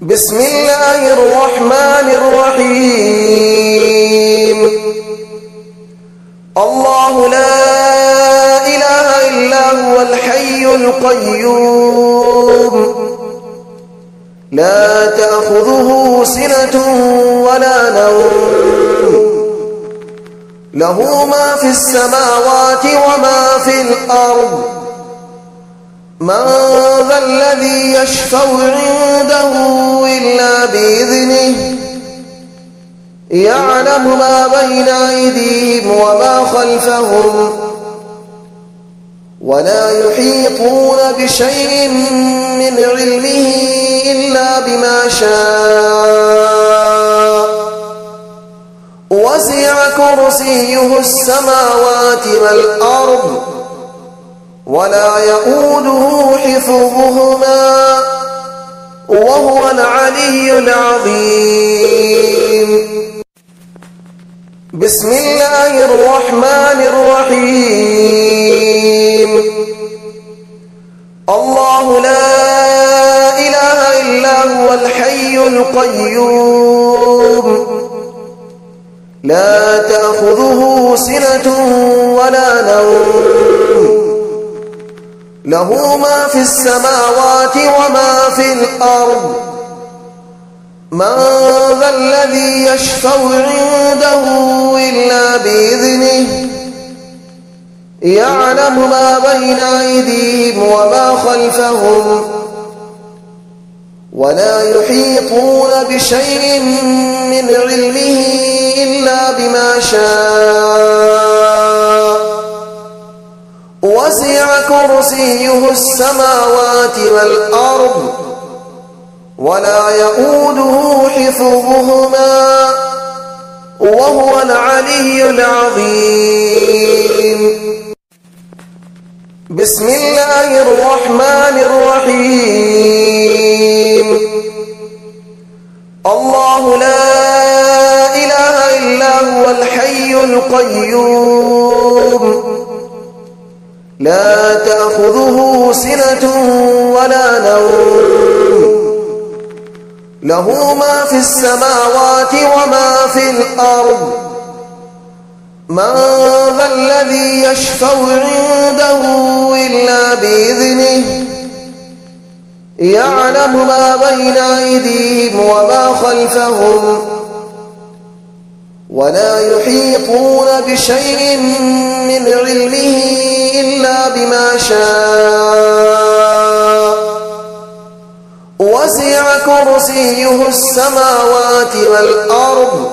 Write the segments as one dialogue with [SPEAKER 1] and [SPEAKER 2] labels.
[SPEAKER 1] بسم الله الرحمن الرحيم. الله لا إله إلا هو الحي القيوم لا تأخذه سنة ولا نوم له ما في السماوات وما في الأرض من ذا الذي يشفع عنده إلا بإذنه يعلم ما بين أيديهم وما خلفهم ولا يحيطون بشيء من علمه إلا بما شاء وسع كرسيه السماوات والأرض ولا يؤوده حفظهما وهو العلي العظيم. بسم الله الرحمن الرحيم. الله لا إله إلا هو الحي القيوم لا تأخذه سنة ولا نوم له ما في السماوات وما في الأرض من ذا الذي يشفع عنده إلا بإذنه يعلم ما بين أيديهم وما خلفهم ولا يحيطون بشيء من علمه إلا بما شاء وسع كرسيه السماوات والأرض ولا يؤوده حفظهما وهو العلي العظيم. بسم الله الرحمن الرحيم. الله لا إله إلا هو الحي القيوم لا تأخذه سنة ولا نوم له ما في السماوات وما في الأرض من ذا الذي يشفع عنده إلا بإذنه يعلم ما بين أيديهم وما خلفهم ولا يحيطون بشيء من علمه إلا بما شاء وسع كرسيه السماوات والأرض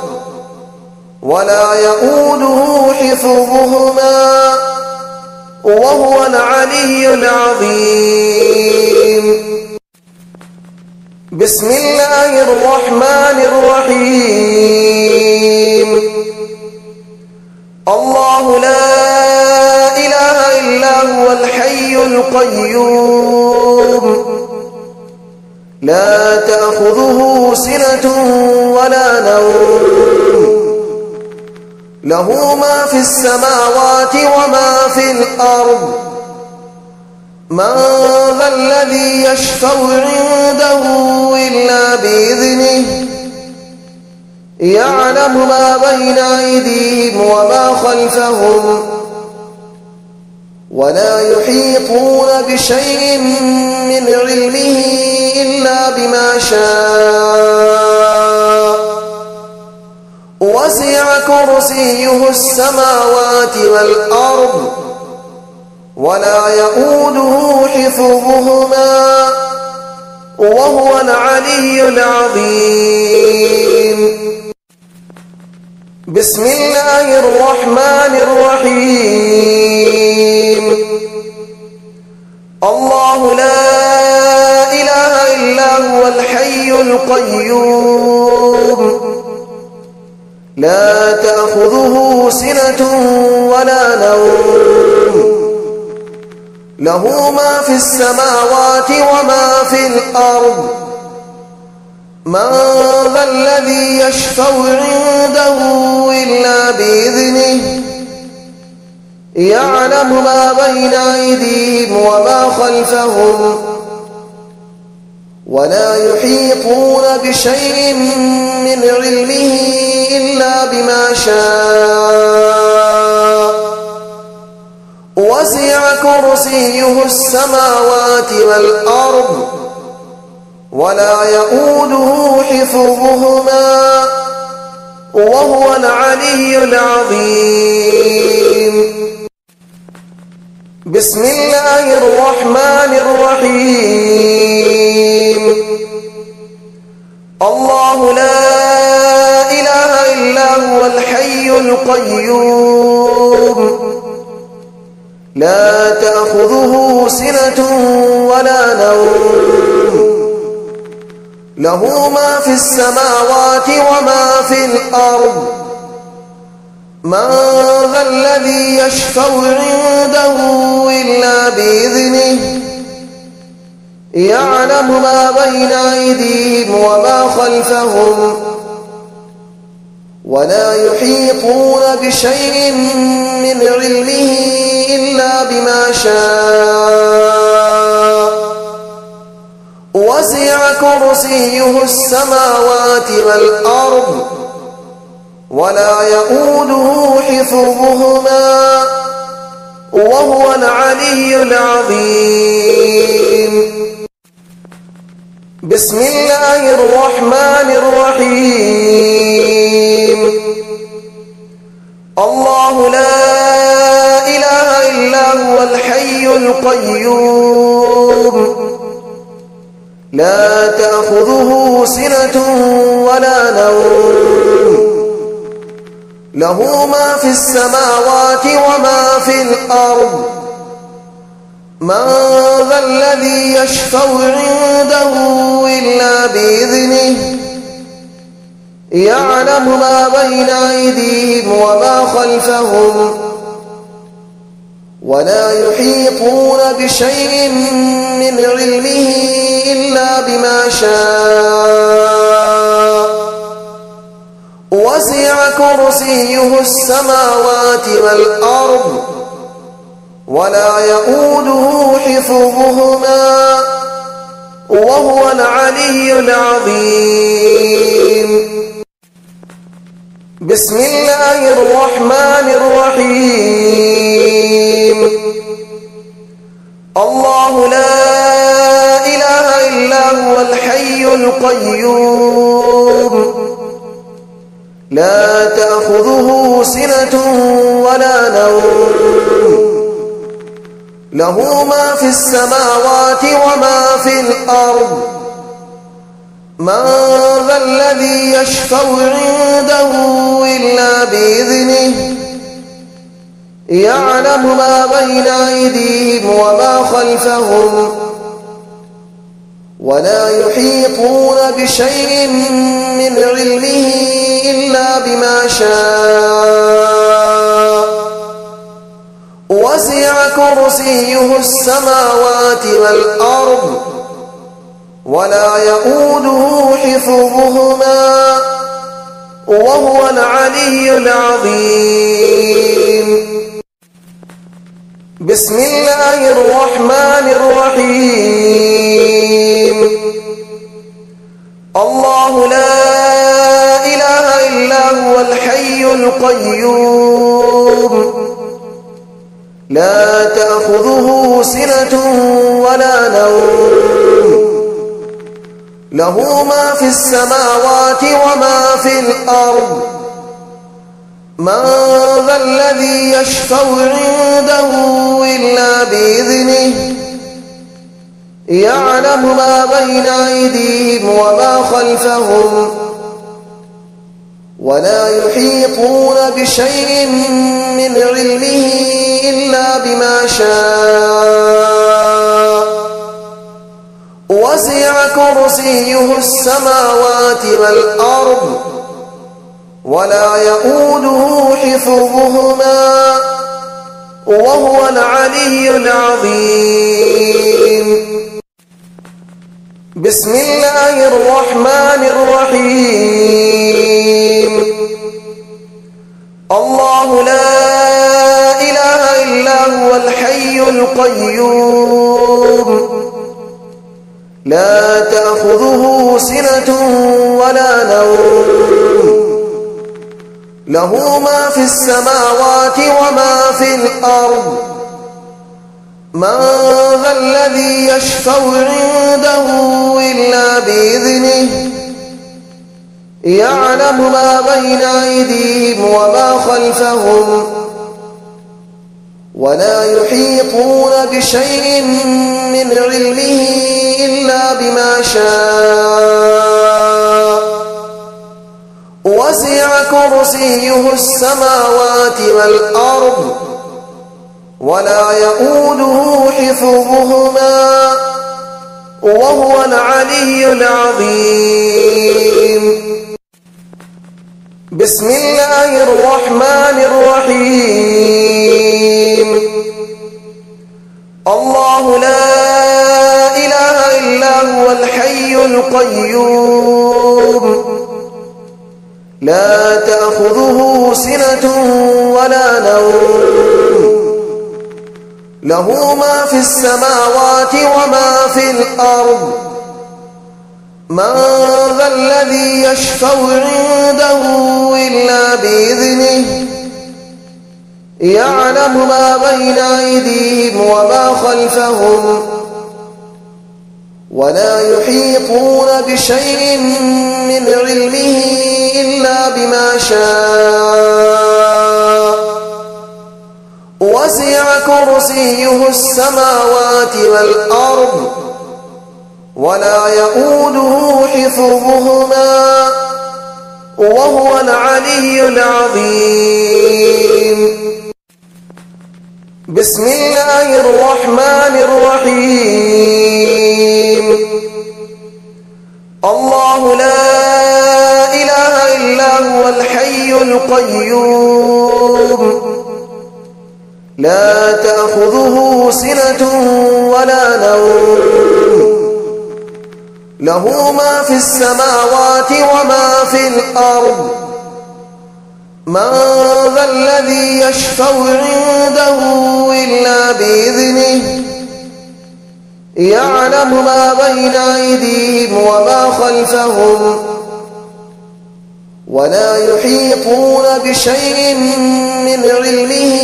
[SPEAKER 1] ولا يؤوده حفظهما وهو العلي العظيم. بسم الله الرحمن الرحيم. الله لا إله إلا هو الحي القيوم لا تأخذه سنة ولا نوم له ما في السماوات وما في الأرض من ذا الذي يشفع عنده إلا بإذنه يعلم ما بين أيديهم وما خلفهم ولا يحيطون بشيء من علمه إلا بما شاء وسع كرسيه السماوات والأرض ولا يؤوده حفظهما وهو العلي العظيم. بسم الله الرحمن الرحيم. الله لا إله إلا هو الحي القيوم لا تأخذه سنة ولا نوم له ما في السماوات وما في الأرض من ذا الذي يشفع عنده إلا بإذنه يعلم ما بين أيديهم وما خلفهم ولا يحيطون بشيء من علمه إلا بما شاء وسع كرسيه السماوات والأرض ولا يؤوده حفظهما وهو العلي العظيم. بسم الله الرحمن الرحيم. الله لا إله إلا هو الحي القيوم لا تأخذه سنة ولا نوم له ما في السماوات وما في الأرض من ذا الذي يشفع عنده إلا بإذنه يعلم ما بين أيديهم وما خلفهم ولا يحيطون بشيء من علمه إلا بما شاء وسع كرسيه السماوات والأرض ولا يؤوده حفظهما وهو العلي العظيم. بسم الله الرحمن الرحيم. الله لا إله إلا هو الحي القيوم لا تأخذه سنة ولا نوم له ما في السماوات وما في الأرض من ذا الذي يشفع عنده إلا بإذنه يعلم ما بين أيديهم وما خلفهم ولا يحيطون بشيء من علمه إلا بما شاء وسع كرسيه السماوات والأرض ولا يؤوده حفظهما وهو العلي العظيم. بسم الله الرحمن الرحيم. الله لا إله إلا هو الحي القيوم لا تأخذه سنة ولا نوم له ما في السماوات وما في الأرض من ذا الذي يشفع عنده إلا بإذنه يعلم ما بين أيديهم وما خلفهم ولا يحيطون بشيء من علمه إلا بما شاء وسع كرسيه السماوات والأرض ولا يؤوده حفظهما وهو العلي العظيم. بسم الله الرحمن الرحيم. الله لا إله إلا هو الحي القيوم لا تأخذه سنة ولا نوم له ما في السماوات وما في الأرض من ذا الذي يشفع عنده إلا بإذنه يعلم ما بين أيديهم وما خلفهم ولا يحيطون بشيء من علمه إلا بما شاء وسع كرسيه السماوات والأرض ولا يؤوده حفظهما وهو العلي العظيم. بسم الله الرحمن الرحيم. الله لا إله إلا هو الحي القيوم لا تأخذه سنة ولا نوم له ما في السماوات وما في الأرض من ذا الذي يشفع عنده إلا بإذنه يعلم ما بين أيديهم وما خلفهم ولا يحيطون بشيء من علمه إلا بما شاء وسع كرسيه السماوات والأرض ولا يؤوده حفظهما وهو العلي العظيم. بسم الله الرحمن الرحيم. الله لا إله إلا هو الحي القيوم لا تأخذه سنة ولا نوم له ما في السماوات وما في الأرض من ذا الذي يشفع عنده إلا بإذنه يعلم ما بين أيديهم وما خلفهم ولا يحيطون بشيء من علمه إلا بما شاء وسع كرسيه السماوات والأرض ولا يؤوده حفظهما وهو العلي العظيم. بسم الله الرحمن الرحيم. الله لا إله إلا هو الحي القيوم لا تأخذه سنة ولا نوم له ما في السماوات وما في الأرض من ذا الذي يشفع عنده إلا بإذنه يعلم ما بين أيديهم وما خلفهم ولا يحيطون بشيء من علمه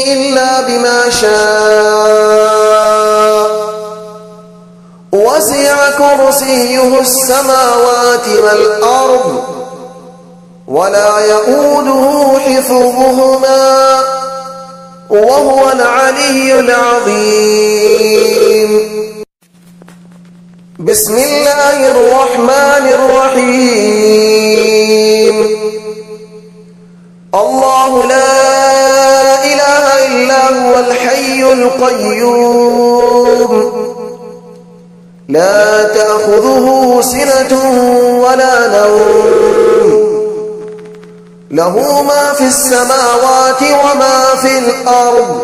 [SPEAKER 1] إلا بما شاء وسع كرسيه السماوات والأرض ولا يؤوده حفظهما وهو العلي العظيم. بسم الله الرحمن الرحيم. الله لا إله إلا هو الحي القيوم لا تأخذه سنة ولا نوم له ما في السماوات وما في الأرض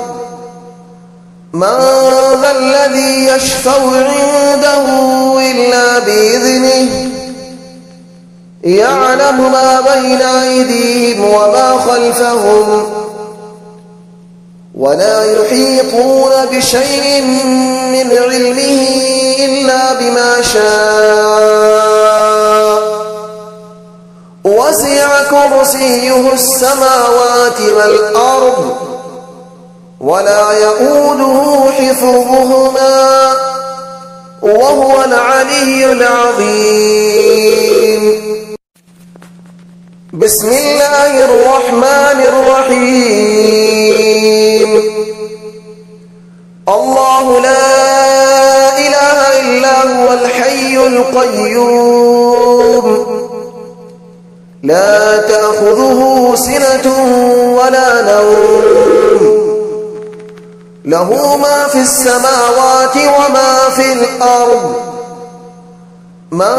[SPEAKER 1] من ذا الذي يشفع عنده إلا بإذنه يعلم ما بين أيديهم وما خلفهم ولا يحيطون بشيء من علمه إلا بما شاء وسع كرسيه السماوات والأرض ولا يؤوده حفظهما وهو العلي العظيم. بسم الله الرحمن الرحيم. الله لا إله إلا هو الحي القيوم لا تأخذه سنة ولا نوم له ما في السماوات وما في الأرض من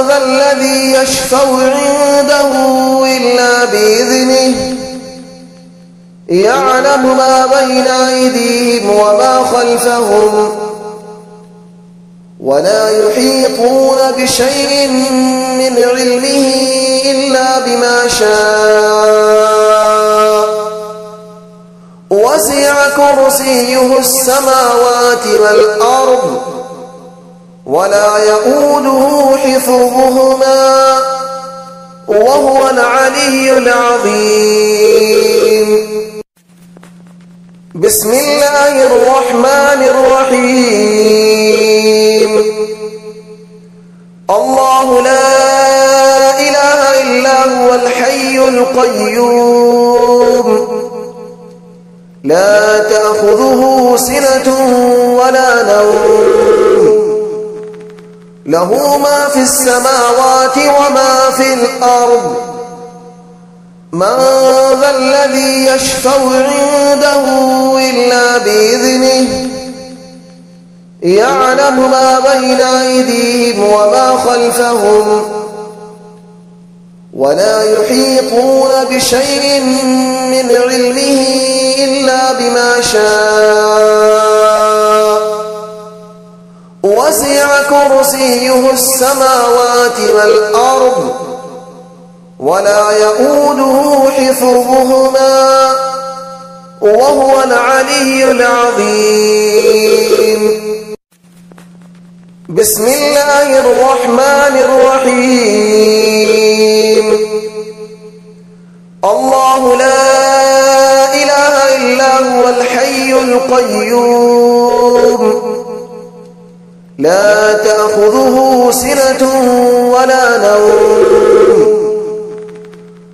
[SPEAKER 1] ذا الذي يشفع عنده إلا بإذنه يعلم ما بين أيديهم وما خلفهم ولا يحيطون بشيء من علمه إلا بما شاء وسع كرسيه السماوات والأرض ولا يؤوده حفظهما وهو العلي العظيم. بسم الله الرحمن الرحيم. الله لا إله إلا هو الحي القيوم لا تأخذه سنة ولا نوم له ما في السماوات وما في الأرض من ذا الذي يشفع عنده إلا بإذنه يعلم ما بين أيديهم وما خلفهم ولا يحيطون بشيء من علمه إلا بما شاء وسع كرسيه السماوات والأرض ولا يؤوده حفظهما وهو العلي العظيم. بسم الله الرحمن الرحيم. الله لا إله إلا هو الحي القيوم لا تأخذه سنة ولا نوم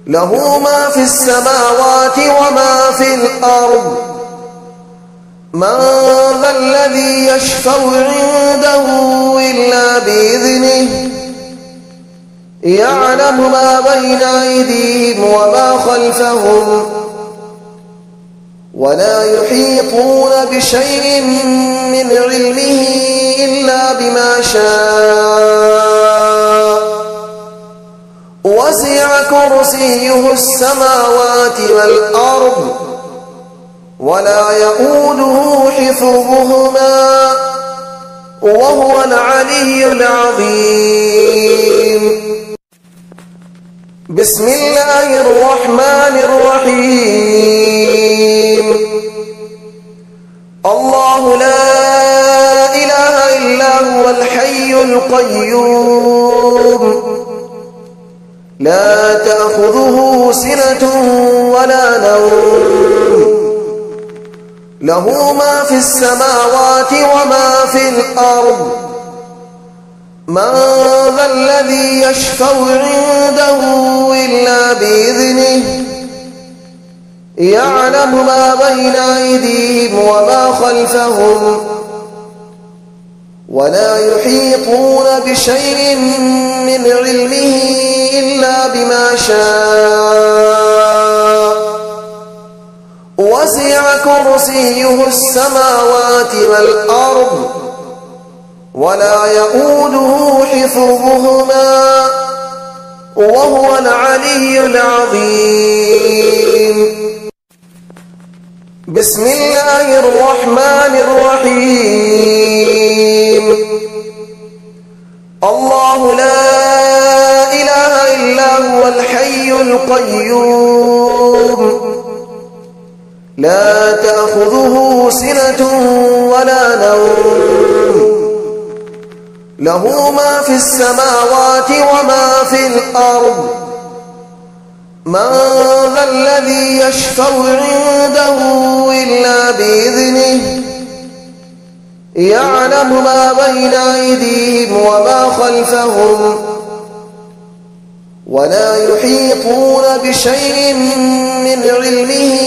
[SPEAKER 1] له ما في السماوات وما في الأرض من ذا الذي يشفع عنده إلا بإذنه يعلم ما بين أيديهم وما خلفهم ولا يحيطون بشيء من علمه إلا بما شاء وسع كرسيه السماوات والأرض ولا يؤوده حفظهما وهو العلي العظيم. بسم الله الرحمن الرحيم. الله لا إله إلا هو الحي القيوم لا تأخذه سنة ولا نوم له ما في السماوات وما في الأرض من ذا الذي يشفع عنده إلا بإذنه يعلم ما بين أيديهم وما خلفهم ولا يحيطون بشيء من علمه إلا بما شاء وسع كرسيه السماوات والأرض ولا يؤوده حفظهما وهو العلي العظيم. بسم الله الرحمن الرحيم. الله لا إله إلا هو الحي القيوم لا تأخذه سنة ولا نوم له ما في السماوات وما في الأرض من ذا الذي يشفع عنده إلا بإذنه يعلم ما بين أيديهم وما خلفهم ولا يحيطون بشيء من علمه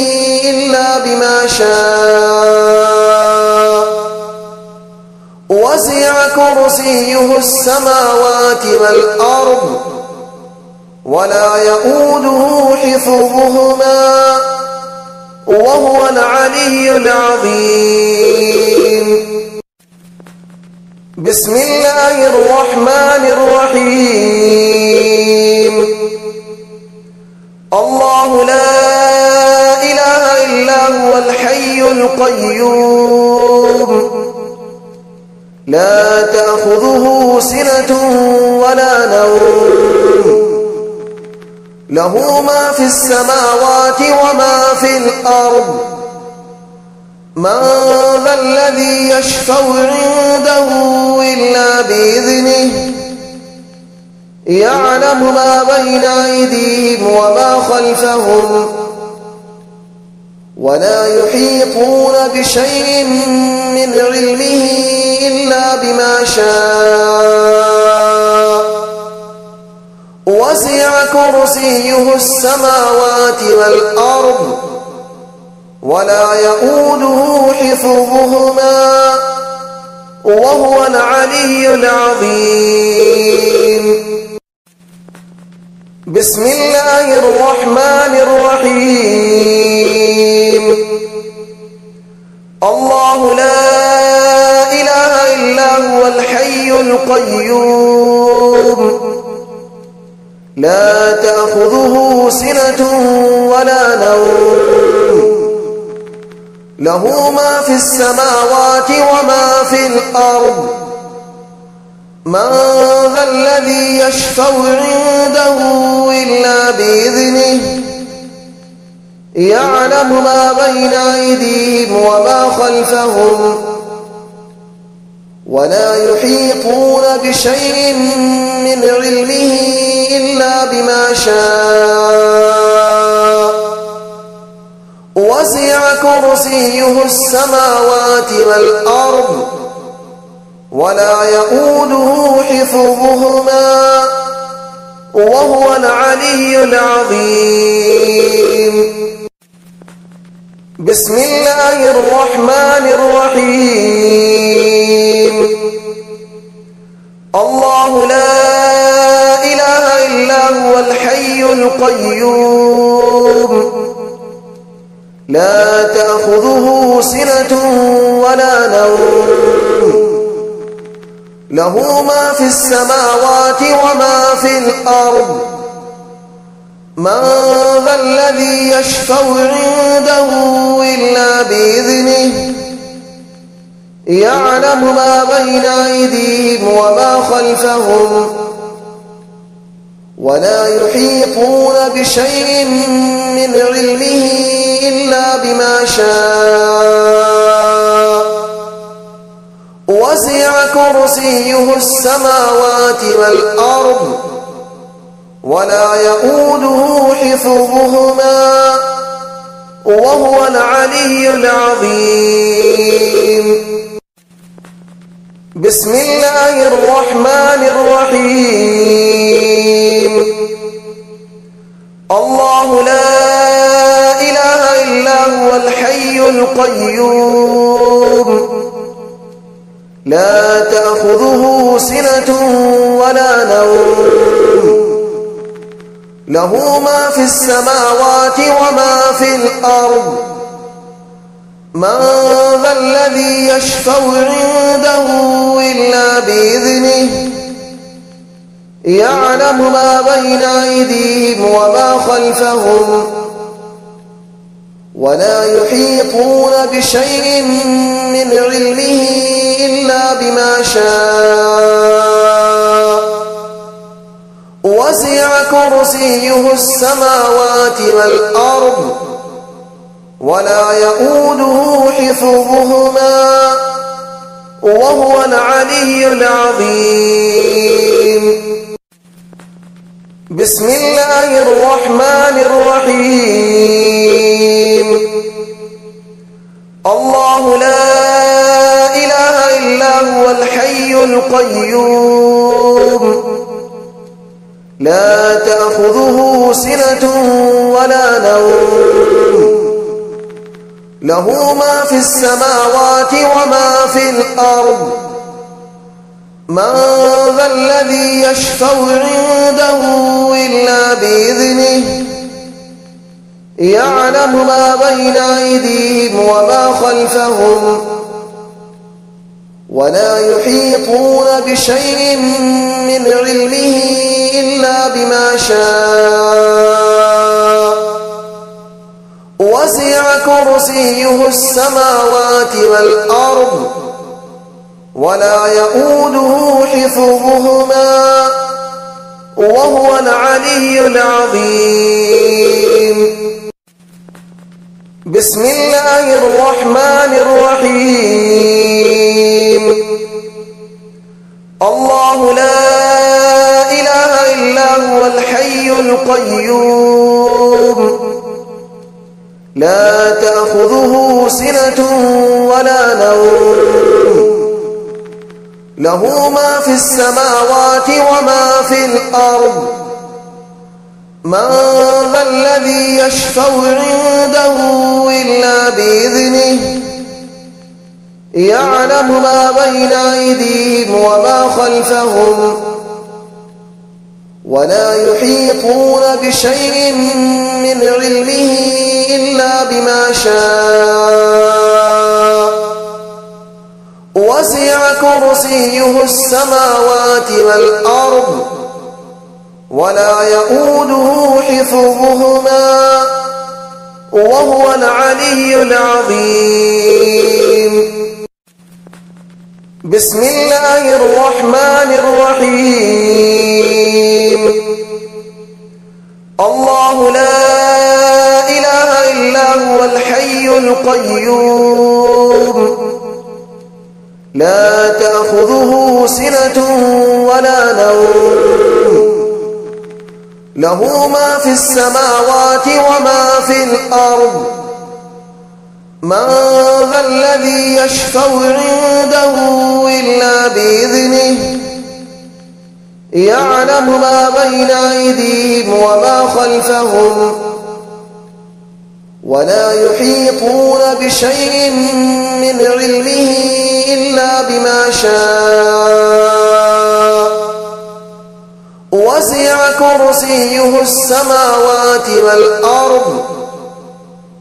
[SPEAKER 1] إلا بما شاء وسع كرسيه السماوات والأرض ولا يؤوده حفظهما وهو العلي العظيم. بسم الله الرحمن الرحيم. الله لا إله إلا هو الحي القيوم لا تأخذه سنة ولا نوم له ما في السماوات وما في الأرض من ذا الذي يشفع عنده إلا بإذنه يعلم ما بين أيديهم وما خلفهم ولا يحيطون بشيء من علمه إلا بما شاء وسع كرسيه السماوات والأرض ولا يؤوده حفظهما وهو العلي العظيم. بسم الله الرحمن الرحيم. الله لا إله إلا هو الحي القيوم لا تأخذه سنة ولا نوم له ما في السماوات وما في الأرض من ذا الذي يشفع عنده إلا بإذنه يعلم ما بين أيديهم وما خلفهم ولا يحيطون بشيء من علمه إلا بما شاء وسع كرسيه السماوات والأرض ولا يؤوده حفظهما وهو العلي العظيم. بسم الله الرحمن الرحيم. الله لا إله إلا هو الحي القيوم لا تأخذه سنة ولا نوم له ما في السماوات وما في الأرض من ذا الذي يشفع عنده إلا بإذنه يعلم ما بين أيديهم وما خلفهم ولا يحيطون بشيء من علمه إلا بما شاء وسع كرسيه السماوات والأرض ولا يؤوده حفظهما وهو العلي العظيم. بسم الله الرحمن الرحيم. الله لا إله إلا هو الحي القيوم لا تأخذه سنة ولا نوم له ما في السماوات وما في الأرض من ذا الذي يشفع عنده إلا بإذنه يعلم ما بين أيديهم وما خلفهم ولا يحيطون بشيء من علمه إلا بما شاء وسع كرسيه السماوات والأرض ولا يؤوده حفظهما وهو العلي العظيم. بسم الله الرحمن الرحيم. الله لا إله إلا هو الحي القيوم لا تأخذه سنة ولا نوم له ما في السماوات وما في الأرض من ذا الذي يشفع عنده إلا بإذنه يعلم ما بين أيديهم وما خلفهم ولا يحيطون بشيء من علمه إلا بما شاء وسع كرسيه السماوات والأرض ولا يؤوده حفظهما وهو العلي العظيم. بسم الله الرحمن الرحيم الله لا إله إلا هو الحي القيوم لا تأخذه سنة ولا نوم له ما في السماوات وما في الأرض من ذا الذي يشفع عنده إلا بإذنه يعلم ما بين أيديهم وما خلفهم ولا يحيطون بشيء من علمه إلا بما شاء وسع كرسيه السماوات والأرض ولا يؤوده حفظهما وهو العلي العظيم بسم الله الرحمن الرحيم الله لا إله إلا هو الحي القيوم لا تأخذه سنة ولا نوم له ما في السماوات وما في الأرض من ذا الذي يشفع عنده إلا بإذنه يعلم ما بين أيديهم وما خلفهم ولا يحيطون بشيء من علمه إلا بما شاء وسع كرسيه السماوات والأرض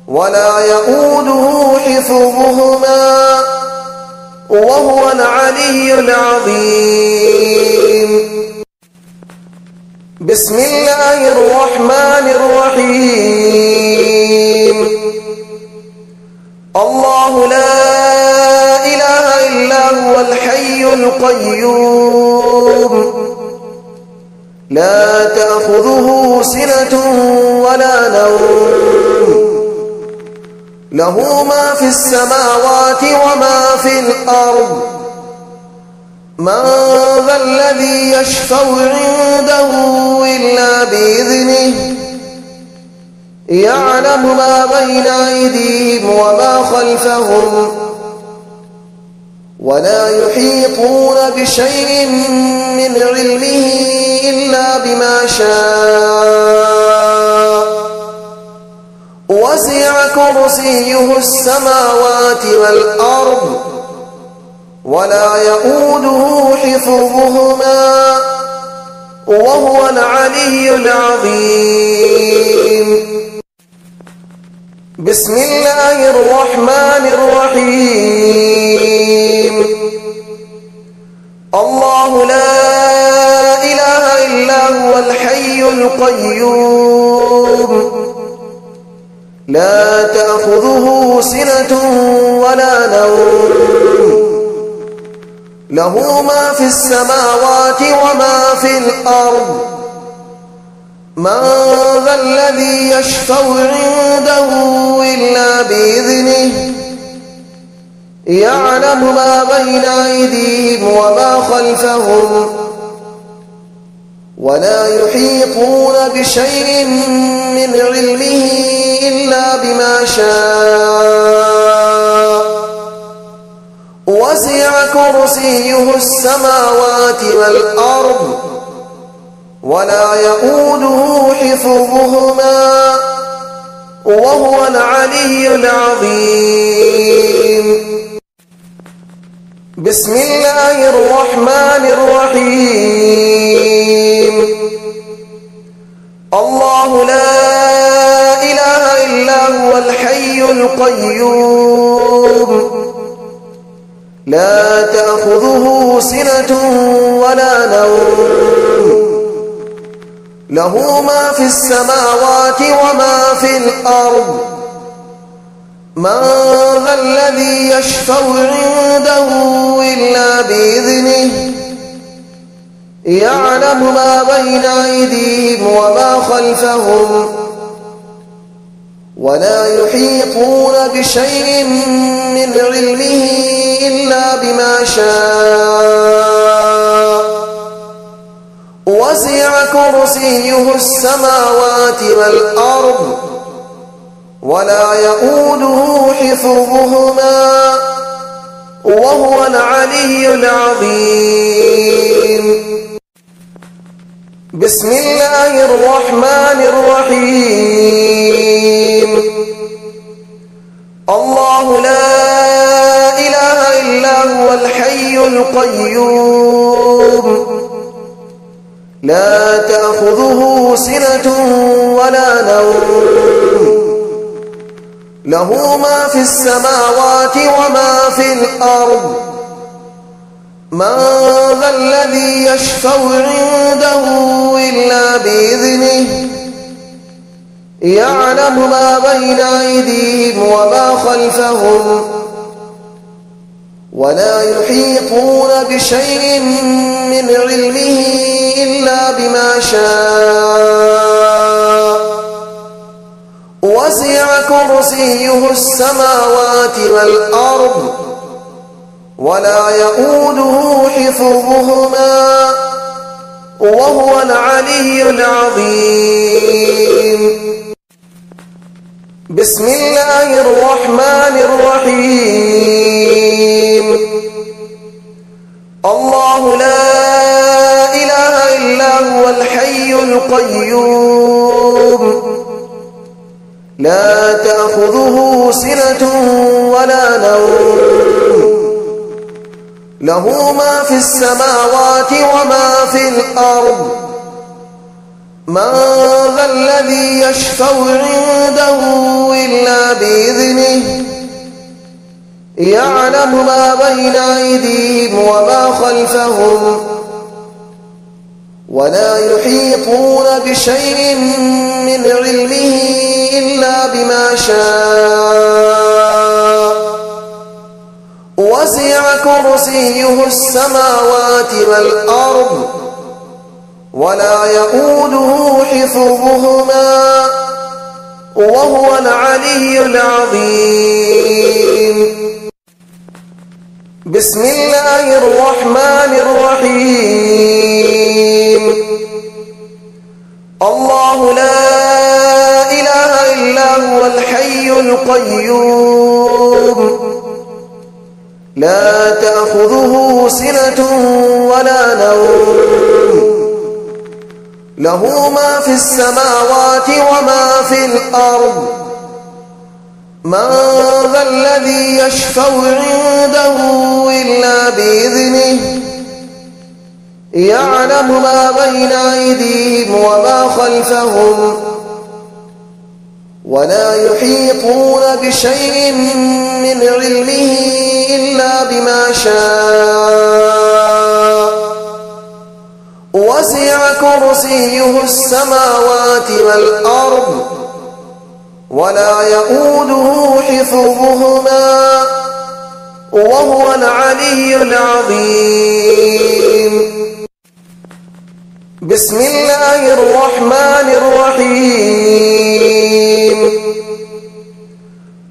[SPEAKER 1] ولا يؤوده حفظهما وهو العلي العظيم بسم الله الرحمن الرحيم الله لا إله إلا هو الحي القيوم لا تأخذه سنة ولا نوم له ما في السماوات وما في الأرض من ذا الذي يشفع عنده إلا بإذنه يعلم ما بين أيديهم وما خلفهم ولا يحيطون بشيء من علمه إلا بما شاء وسع كرسيه السماوات والأرض ولا يؤوده حفظهما وهو العلي العظيم بسم الله الرحمن الرحيم الله لا إله إلا هو الحي القيوم لا تأخذه سنة ولا نوم له ما في السماوات وما في الأرض من ذا الذي يشفع عنده إلا بإذنه يعلم ما بين أيديهم وما خلفهم ولا يحيطون بشيء من علمه إلا بما شاء وسع كرسيه السماوات والأرض ولا يؤوده حفظهما وهو العلي العظيم بسم الله الرحمن الرحيم الله لا إله إلا هو الحي القيوم لا تأخذه سنة ولا نوم له ما في السماوات وما في الأرض من ذا الذي يشفع عنده إلا بإذنه يعلم ما بين أيديهم وما خلفهم ولا يحيطون بشيء من علمه إلا بما شاء وسع كرسيه السماوات والأرض ولا يؤوده حفظهما وهو العلي العظيم بسم الله الرحمن الرحيم الله لا إله إلا هو الحي القيوم لا تأخذه سنة ولا نوم له ما في السماوات وما في الأرض من ذا الذي يشفع عنده إلا بإذنه يعلم ما بين أيديهم وما خلفهم ولا يحيطون بشيء من علمه إلا بما شاء وسع كرسيه السماوات والأرض ولا يؤوده حفظهما وهو العلي العظيم. بسم الله الرحمن الرحيم. الله لا إله إلا هو الحي القيوم لا تأخذه سنة ولا نوم له ما في السماوات وما في الأرض من ذا الذي يشفع عنده إلا بإذنه يعلم ما بين أيديهم وما خلفهم ولا يحيطون بشيء من علمه إلا بما شاء وسع كرسيه السماوات والأرض ولا يؤوده حفظهما وهو العلي العظيم. بسم الله الرحمن الرحيم. الله لا إله إلا هو الحي القيوم لا تأخذه سنة ولا نوم له ما في السماوات وما في الأرض من ذا الذي يشفع عنده إلا بإذنه يعلم ما بين أيديهم وما خلفهم ولا يحيطون بشيء من علمه إلا بما شاء وسع كرسيه السماوات والأرض ولا يؤوده حفظهما وهو العلي العظيم. بسم الله الرحمن الرحيم. الله لا إله إلا هو الحي القيوم لا تأخذه سنة ولا نوم له ما في السماوات وما في الأرض من ذا الذي يشفع عنده إلا بإذنه يعلم ما بين أيديهم وما خلفهم ولا يحيطون بشيء من علمه إلا بما شاء وسع كرسيه السماوات والأرض ولا يؤوده حفظهما وهو العلي العظيم. بسم الله الرحمن الرحيم.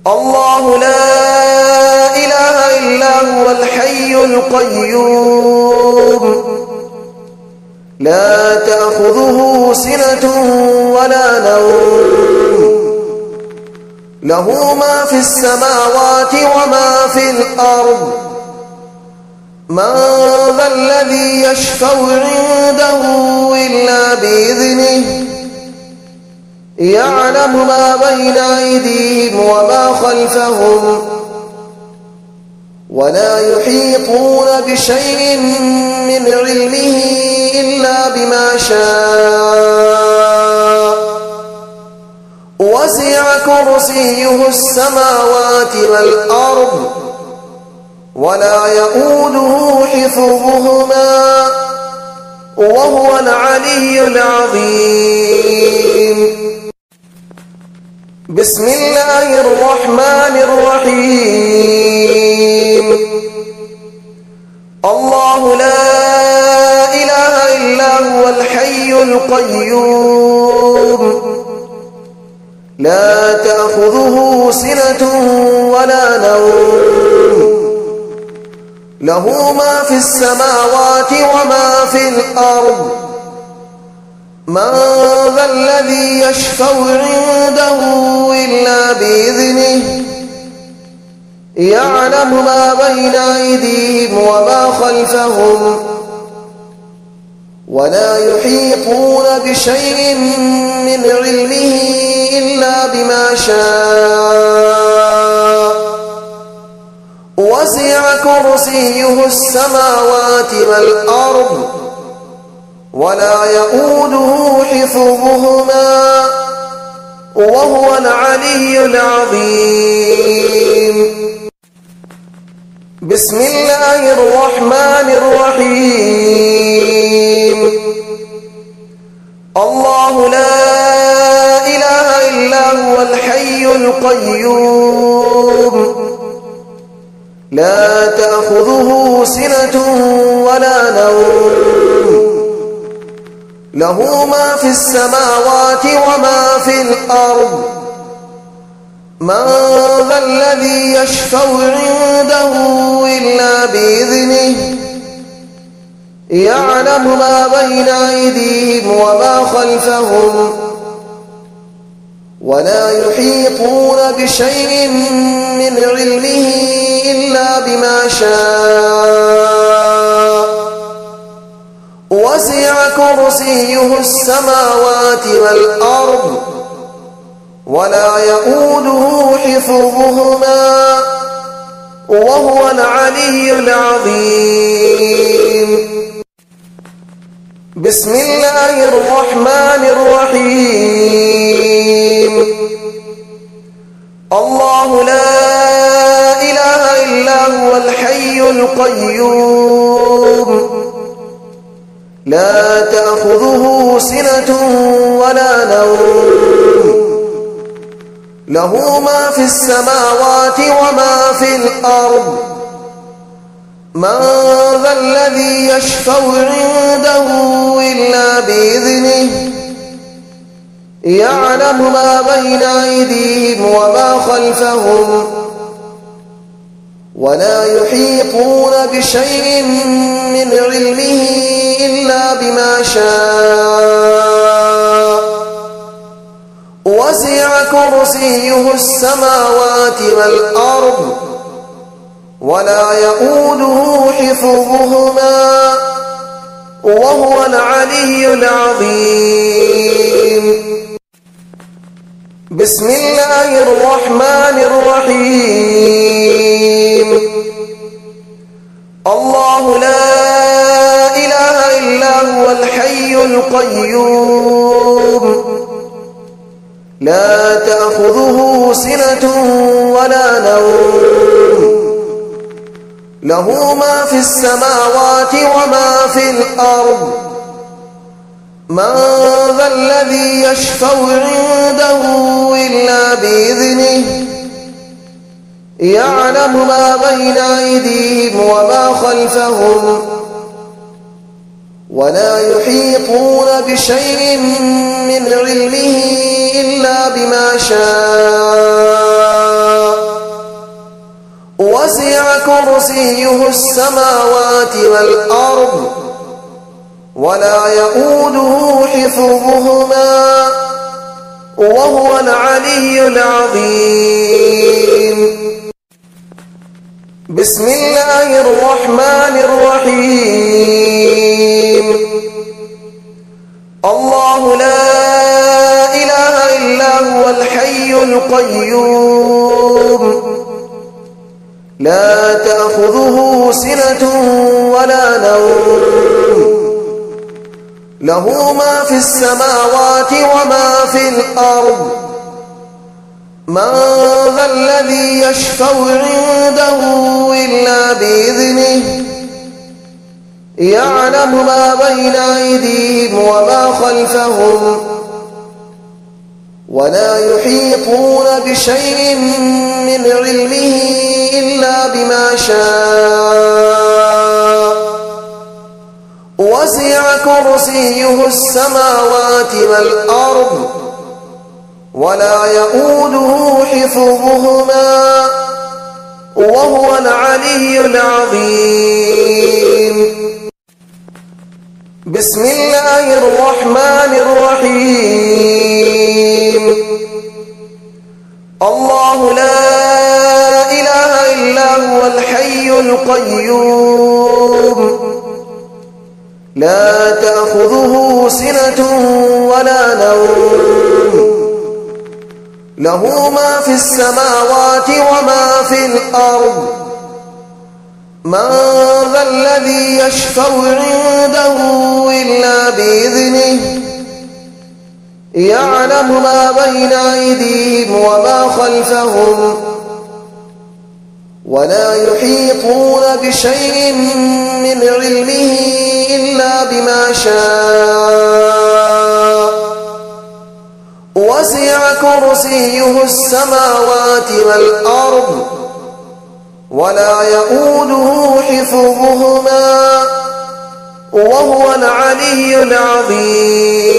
[SPEAKER 1] الله لا إله إلا هو الحي القيوم لا تأخذه سنة ولا نوم له ما في السماوات وما في الأرض من ذا الذي يشفع عنده إلا بإذنه يعلم ما بين أيديهم وما خلفهم ولا يحيطون بشيء من علمه إلا بما شاء وسع كرسيه السماوات والأرض ولا يؤوده حفظهما وهو العلي العظيم. بسم الله الرحمن الرحيم. الله لا إله إلا هو الحي القيوم لا تأخذه سنة ولا نوم له ما في السماوات وما في الأرض من ذا الذي يشفع عنده إلا بإذنه يعلم ما بين أيديهم وما خلفهم ولا يحيطون بشيء من علمه إلا بما شاء وسع كرسيه السماوات والأرض ولا يؤوده حفظهما وهو العلي العظيم. بسم الله الرحمن الرحيم. الله لا إله إلا هو الحي القيوم لا تأخذه سنة ولا نوم له ما في السماوات وما في الأرض من ذا الذي يشفع عنده إلا بإذنه يعلم ما بين أيديهم وما خلفهم ولا يحيطون بشيء من علمه إلا بما شاء وسع كرسيه السماوات والأرض ولا يؤوده حفظهما وهو العلي العظيم. بسم الله الرحمن الرحيم. الله لا إله إلا هو الحي القيوم لا تأخذه سنة ولا نوم له ما في السماوات وما في الأرض من ذا الذي يشفع عنده إلا بإذنه يعلم ما بين أيديهم وما خلفهم ولا يحيطون بشيء من علمه إلا بما شاء وسع كرسيه السماوات والأرض ولا يؤوده حفظهما وهو العلي العظيم. بسم الله الرحمن الرحيم. الله لا إله إلا هو الحي القيوم لا تأخذه سنة ولا نوم له ما في السماوات وما في الأرض من ذا الذي يشفع عنده إلا بإذنه يعلم ما بين أيديهم وما خلفهم ولا يحيطون بشيء من علمه إلا بما شاء وسع كرسيه السماوات والأرض ولا يؤوده حفظهما وهو العلي العظيم. بسم الله الرحمن الرحيم. الله لا إله إلا هو الحي القيوم لا تأخذه سنة ولا نوم له ما في السماوات وما في الأرض من ذا الذي يشفع عنده إلا بإذنه يعلم ما بين أيديهم وما خلفهم ولا يحيطون بشيء من علمه إلا بما شاء وسع كرسيه السماوات والأرض ولا يؤوده حفظهما وهو العلي العظيم. بسم الله الرحمن الرحيم. الله لا إله إلا هو الحي القيوم لا تأخذه سنة ولا نوم له ما في السماوات وما في الأرض من ذا الذي يشفع عنده إلا بإذنه يعلم ما بين أيديهم وما خلفهم ولا يحيطون بشيء من علمه إلا بما شاء وسع كرسيه السماوات والأرض ولا يؤوده حفظهما وهو العلي العظيم.